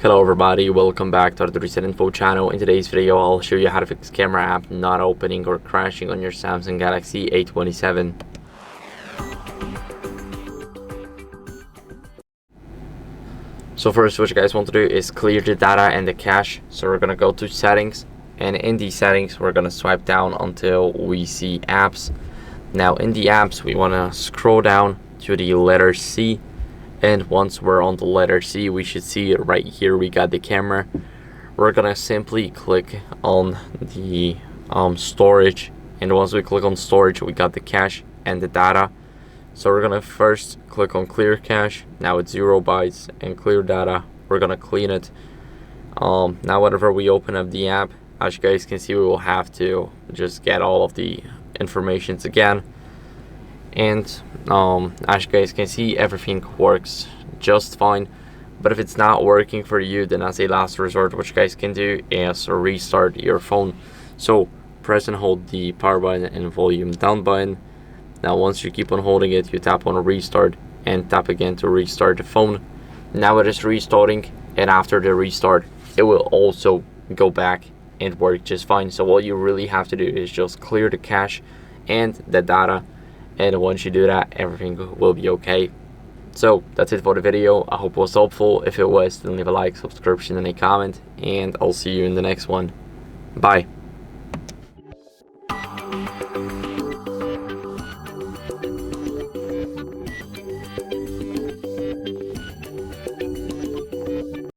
Hello everybody, welcome back to the HardReset.Info channel. In today's video, I'll show you how to fix camera app not opening or crashing on your Samsung Galaxy A27. So first, what you guys want to do is clear the data and the cache. So we're going to go to settings, and in these settings, we're going to swipe down until we see apps. Now in the apps, we want to scroll down to the letter C. And once we're on the letter C, we should see it right here. We got the camera. We're gonna simply click on the storage, and once we click on storage, we got the cache and the data. So we're gonna first click on clear cache. Now it's 0 bytes, and clear data. We're gonna clean it. Now whenever we open up the app, as you guys can see, we will have to just get all of the informations again. And as you guys can see, everything works just fine. But if it's not working for you, then as a last resort, what you guys can do is restart your phone. So press and hold the power button and volume down button. Now once you keep on holding it, you tap on restart and tap again to restart the phone. Now it is restarting, and after the restart, it will also go back and work just fine. So all you really have to do is just clear the cache and the data. And once you do that, everything will be okay. So that's it for the video. I hope it was helpful. If it was, then leave a like, subscription, and a comment. And I'll see you in the next one. Bye.